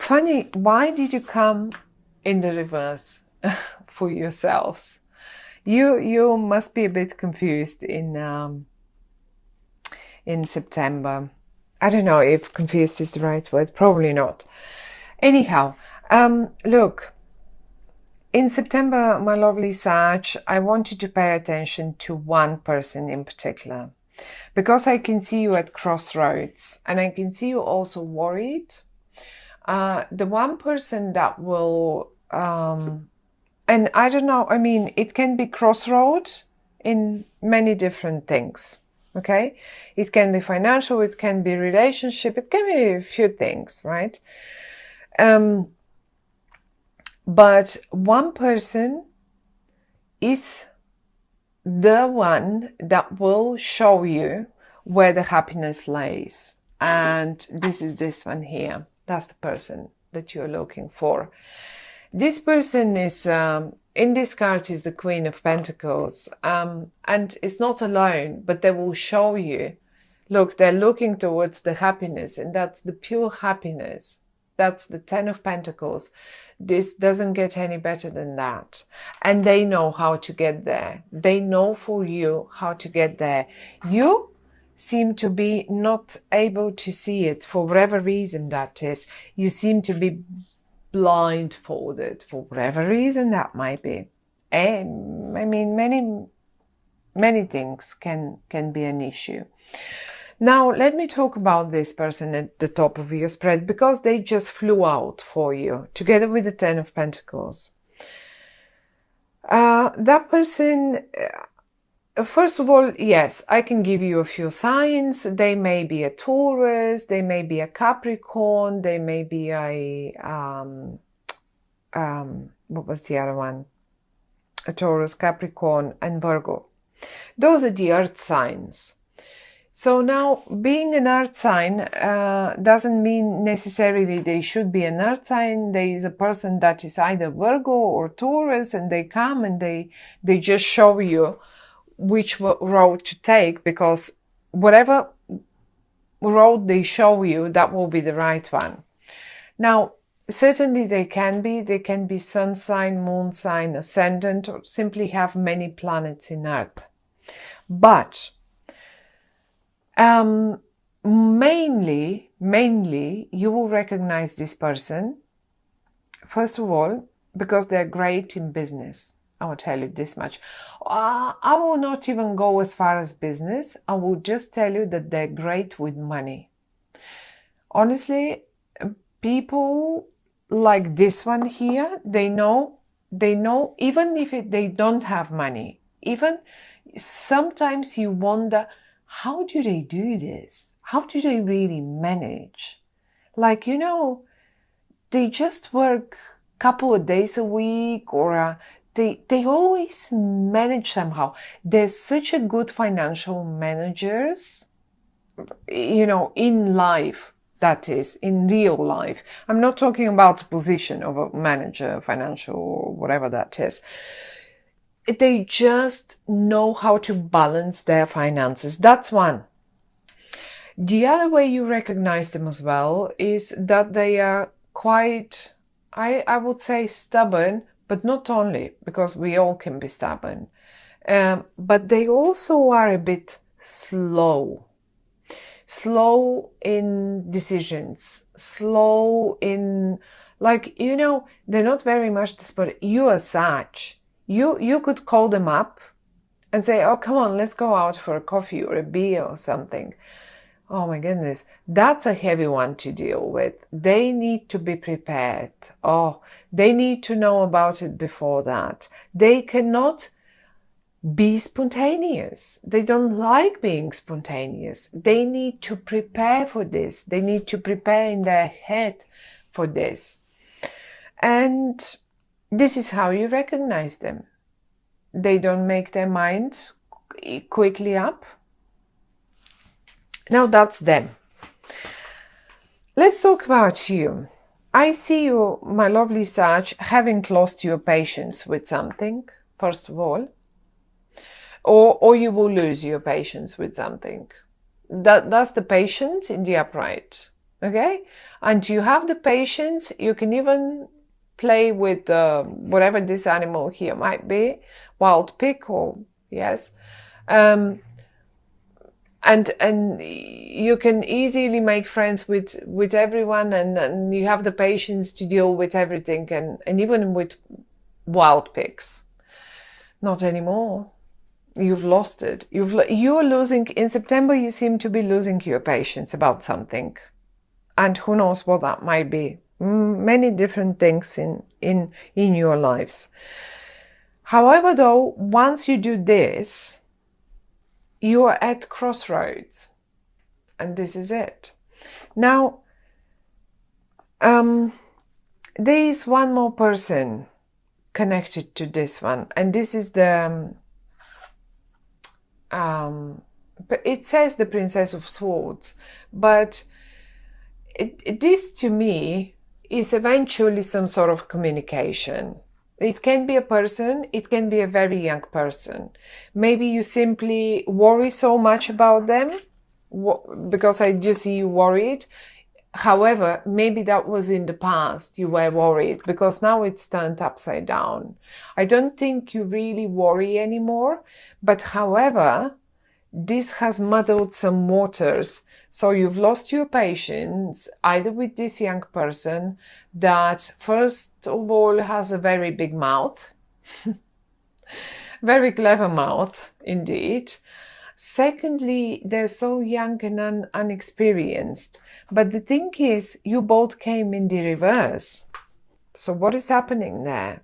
Funny, why did you come in the reverse for yourselves? You must be a bit confused in September. I don't know if confused is the right word. Probably not. Anyhow, look. In September, my lovely Sag, I want you to pay attention to one person in particular. Because I can see you at crossroads and I can see you also worried. The one person that will, and I don't know, I mean, it can be crossroad in many different things, okay? It can be financial, it can be relationship, it can be a few things, right? But one person is the one that will show you where the happiness lays. And this is this one here. That's the person that you're looking for. This person is, in this card, is the Queen of Pentacles. And it's not alone, but they will show you. Look, they're looking towards the happiness, and that's the pure happiness. That's the Ten of Pentacles. This doesn't get any better than that. And they know how to get there. They know for you how to get there. You seem to be not able to see it for whatever reason that is. You seem to be blindfolded for whatever reason that might be. And I mean, many things can be an issue. Now, let me talk about this person at the top of your spread, because they just flew out for you, together with the Ten of Pentacles. That person, first of all, yes, I can give you a few signs. They may be a Taurus, they may be a Capricorn, they may be a, what was the other one? A Taurus, Capricorn, and Virgo. Those are the earth signs. So now, being an earth sign doesn't mean necessarily they should be an earth sign. There is a person that is either Virgo or Taurus, and they come and they just show you which road to take, because whatever road they show you, that will be the right one. Now, certainly they can be sun sign, moon sign, ascendant, or simply have many planets in earth. But mainly, you will recognize this person, first of all, because they're great in business. I will tell you this much. I will not even go as far as business. I will just tell you that they're great with money. Honestly, people like this one here, they know, even if they don't have money, even sometimes you wonder, how do they do this? How do they really manage? Like, you know, they just work a couple of days a week, or they always manage somehow. There's such a good financial managers, you know, in life, that is, in real life. I'm not talking about the position of a manager, financial, or whatever that is. They just know how to balance their finances. That's one. The other way you recognize them as well is that they are quite, I would say, stubborn, but not only, because we all can be stubborn. But they also are a bit slow. Slow in decisions. Slow in, like, you know, they're not very much this, but you are such. You could call them up and say, oh, come on, let's go out for a coffee or a beer or something. Oh my goodness, that's a heavy one to deal with. They need to be prepared. Oh, they need to know about it before that. They cannot be spontaneous. They don't like being spontaneous. They need to prepare for this. They need to prepare in their head for this. And this is how you recognize them. They don't make their mind quickly up. Now that's them. Let's talk about you. I see you, my lovely Sag, having lost your patience with something, first of all. Or you will lose your patience with something. That's the patience in the upright. Okay? And you have the patience. You can even play with whatever this animal here might be, wild pig or yes. And you can easily make friends with everyone, and you have the patience to deal with everything, and even with wild pigs. Not anymore. You've lost it. You're losing, in September you seem to be losing your patience about something. And who knows what that might be. Many different things in your lives. However, though, once you do this, you are at crossroads. And this is it. Now, there is one more person connected to this one. And this is the... it says the Princess of Swords. But this, to me, is eventually some sort of communication. It can be a person, it can be a very young person. Maybe you simply worry so much about them, because I do see you worried. However, maybe that was in the past, you were worried, because now it's turned upside down. I don't think you really worry anymore, but however, this has muddled some waters. So you've lost your patience, either with this young person that, first of all, has a very big mouth, very clever mouth, indeed. Secondly, they're so young and unexperienced. But the thing is, you both came in the reverse. So what is happening there?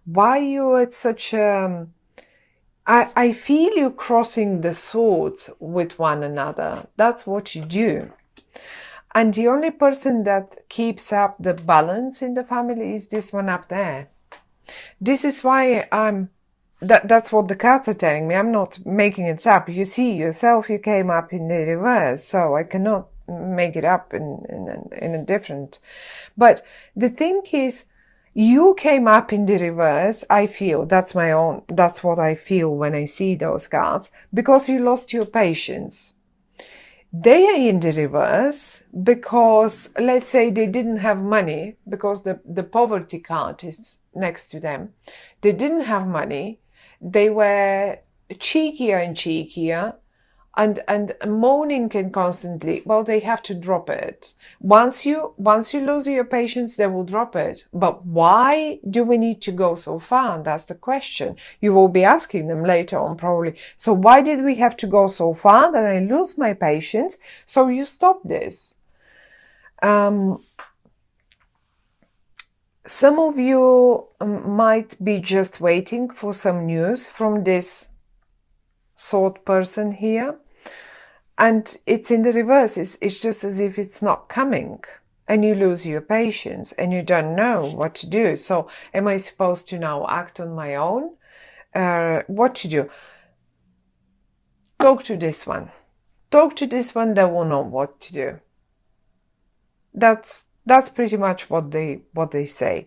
Why are you at such a... I feel you crossing the swords with one another. That's what you do. And the only person that keeps up the balance in the family is this one up there. This is why that's what the cards are telling me. I'm not making it up. You see yourself, you came up in the reverse, so I cannot make it up in a different... But the thing is, you came up in the reverse, I feel. That's what I feel when I see those cards, because you lost your patience. They are in the reverse because, let's say, they didn't have money, because the poverty card is next to them. They didn't have money. They were cheekier and cheekier, and moaning and constantly. Well, they have to drop it. Once you lose your patience, they will drop it. But why do we need to go so far? And that's the question. You will be asking them later on, probably. So why did we have to go so far that I lose my patience? So you stop this. Some of you might be just waiting for some news from this sword person here. And it's in the reverse. It's just as if it's not coming. And you lose your patience and you don't know what to do. So am I supposed to now act on my own? What to do? Talk to this one. Talk to this one, they will know what to do. That's pretty much what they say.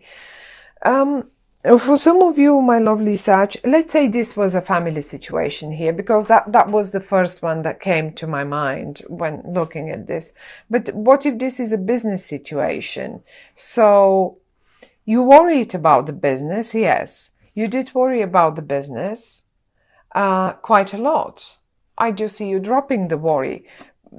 For some of you, my lovely Sag, let's say this was a family situation here, because that was the first one that came to my mind when looking at this. But what if this is a business situation? So you worried about the business, yes. You did worry about the business quite a lot. I do see you dropping the worry.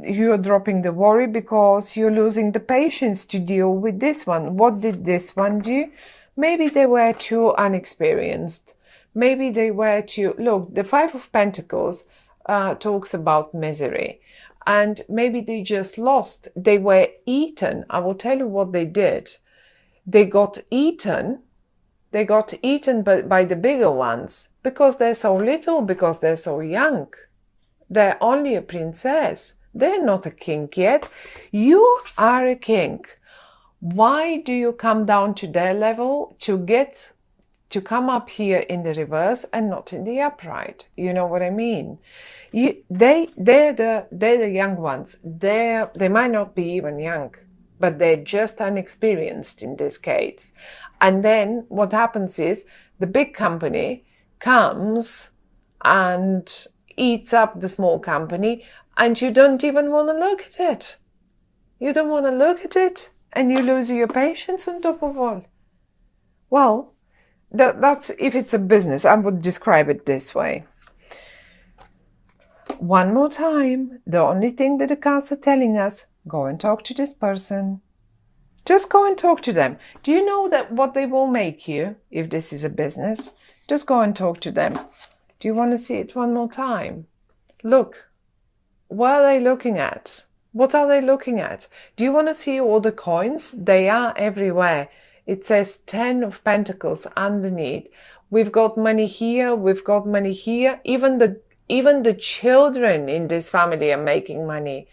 You're dropping the worry because you're losing the patience to deal with this one. What did this one do? Maybe they were too unexperienced. Maybe they were too... Look, the Five of Pentacles talks about misery. And maybe they just lost. They were eaten. I will tell you what they did. They got eaten. They got eaten by the bigger ones. Because they're so little, because they're so young. They're only a princess. They're not a king yet. You are a king. Why do you come down to their level to come up here in the reverse and not in the upright? You know what I mean? They're the young ones. They might not be even young, but they're just unexperienced in this case. And then what happens is the big company comes and eats up the small company, and you don't even want to look at it. You don't want to look at it, and you lose your patience on top of all. Well, that's if it's a business. I would describe it this way. One more time, the only thing that the cards are telling us, go and talk to this person. Just go and talk to them. Do you know that what they will make you if this is a business? Just go and talk to them. Do you want to see it one more time? Look. What are they looking at? What are they looking at? Do you want to see all the coins? They are everywhere. It says 10 of Pentacles underneath. We've got money here. We've got money here. Even the children in this family are making money.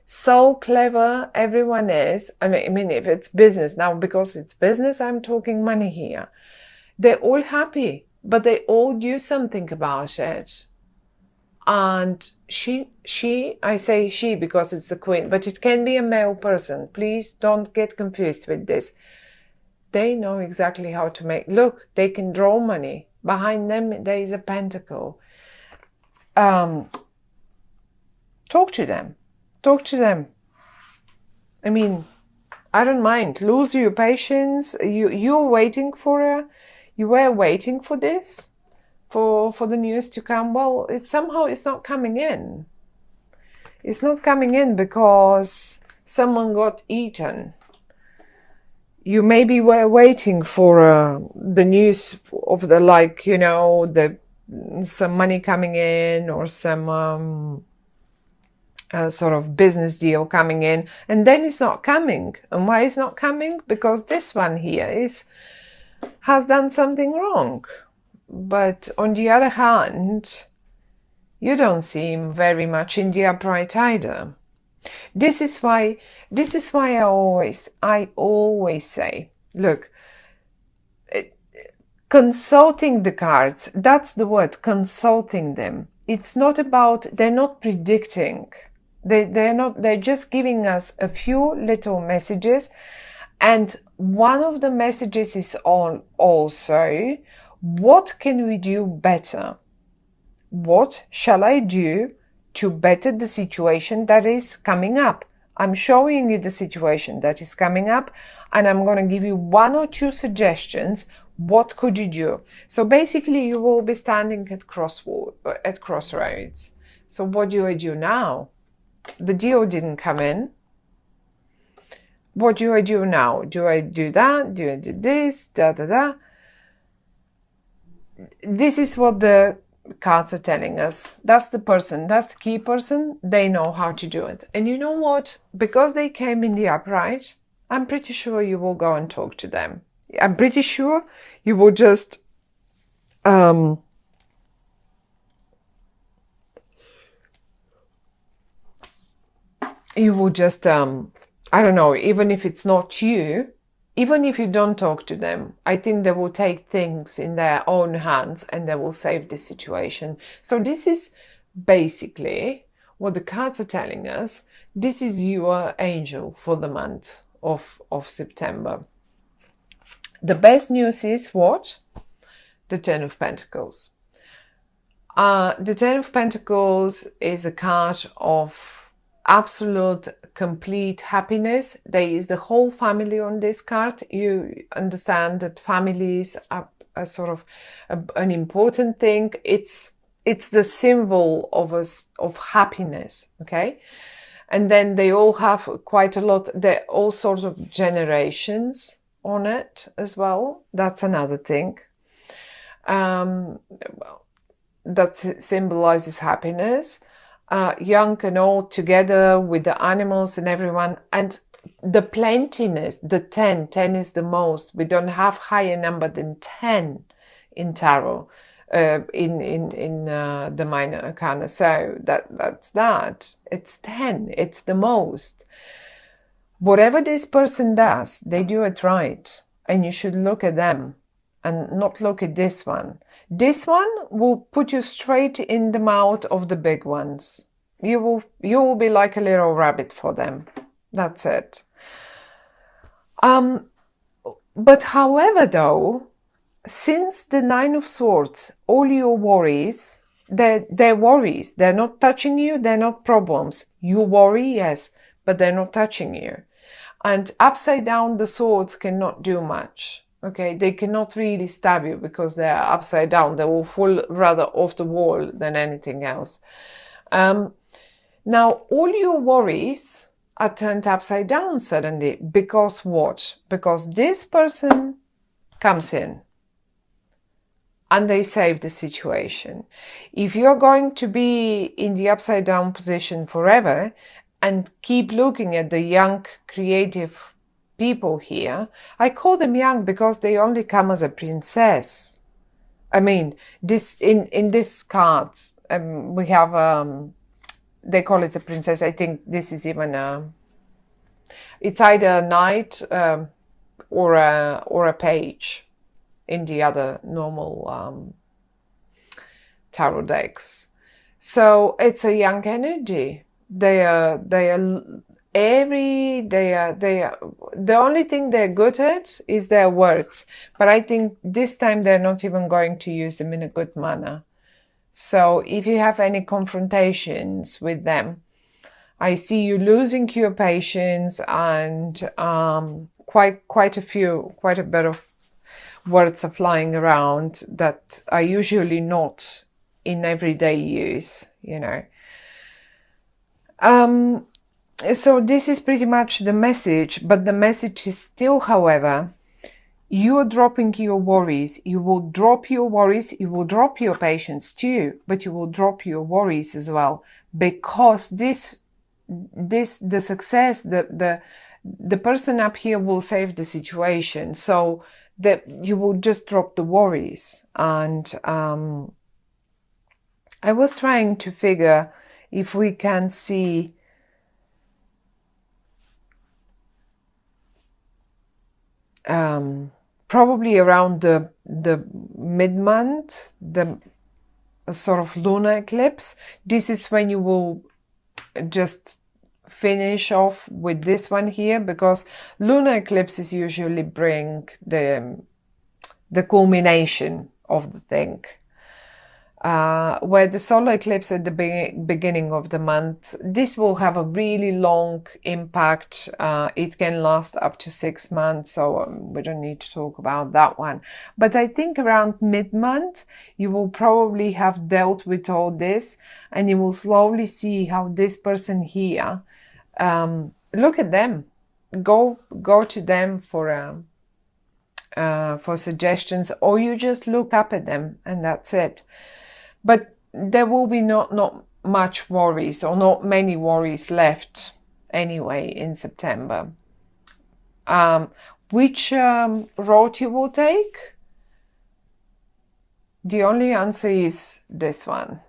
So clever everyone is. I mean, if it's business now, because it's business, I'm talking money here. They're all happy, but they all do something about it. And I say she because it's the queen, but it can be a male person. Please don't get confused with this. They know exactly how to make, look, they can draw money. Behind them, there is a pentacle. Talk to them. Talk to them. I mean, I don't mind. Lose your patience. You were waiting for this, for the news to come. Well, somehow it's not coming in. It's not coming in because someone got eaten. You maybe were waiting for the news of the some money coming in, or some sort of business deal coming in, and then it's not coming. And why it's not coming? Because this one here has done something wrong. But on the other hand, you don't seem very much in the upright either. This is why I always say, look, consulting the cards, that's the word, consulting them. It's not about, they're not predicting. They're just giving us a few little messages. And one of the messages is also, what can we do better? What shall I do to better the situation that is coming up? I'm showing you the situation that is coming up, and I'm going to give you 1 or 2 suggestions. What could you do? So basically, you will be standing at crossroads. So what do I do now? The deal didn't come in. What do I do now? Do I do that? Do I do this? This is what the cards are telling us. That's the person. That's the key person. They know how to do it. And you know what? Because they came in the upright, I'm pretty sure you will go and talk to them. I'm pretty sure you will just I don't know, even if it's not you, even if you don't talk to them, I think they will take things in their own hands and they will save the situation. So this is basically what the cards are telling us. This is your angel for the month of September. The best news is what? The 10 of Pentacles. The 10 of Pentacles is a card of absolute complete happiness. There is the whole family on this card. You understand that families are a sort of an important thing. It's the symbol of happiness, okay? And then they all have quite a lot. There are all sorts of generations on it as well. That's another thing. That symbolizes happiness. Young and old together with the animals and everyone, and the plentiness, the 10 is the most. We don't have higher number than 10 in tarot, in the minor arcana. So that's that. It's 10. It's the most. Whatever this person does, they do it right, and you should look at them and not look at this one. This one will put you straight in the mouth of the big ones. You will be like a little rabbit for them. That's it. But however, though, since the 9 of Swords, all your worries, they're worries. They're not touching you. They're not problems. You worry, yes, but they're not touching you. And upside down, the swords cannot do much. Okay, they cannot really stab you because they're upside down. They will fall rather off the wall than anything else. Now, all your worries are turned upside down suddenly. Because what? Because this person comes in and they save the situation. If you're going to be in the upside down position forever and keep looking at the young, creative people here, I call them young because they only come as a princess. I mean, this in this cards, we have they call it a princess. I think this is even it's either a knight or a page in the other normal tarot decks. So it's a young energy. They are the only thing they're good at is their words. But I think this time they're not even going to use them in a good manner. So if you have any confrontations with them, I see you losing your patience, and quite a bit of words are flying around that are usually not in everyday use, you know. So this is pretty much the message, but the message is still, however, you're dropping your worries. You will drop your worries. You will drop your patience too, but you will drop your worries as well, because the success, the person up here will save the situation. So that you will just drop the worries. And I was trying to figure if we can see probably around the mid-month, the sort of lunar eclipse. This is when you will just finish off with this one here, because lunar eclipses usually bring the culmination of the thing. Where the solar eclipse at the beginning of the month, this will have a really long impact. It can last up to 6 months, so we don't need to talk about that one. But I think around mid-month, you will probably have dealt with all this, and you will slowly see how this person here, look at them, go to them for suggestions, or you just look up at them and that's it. But there will be not much worries, or not many worries left anyway in September. Which road you will take? The only answer is this one.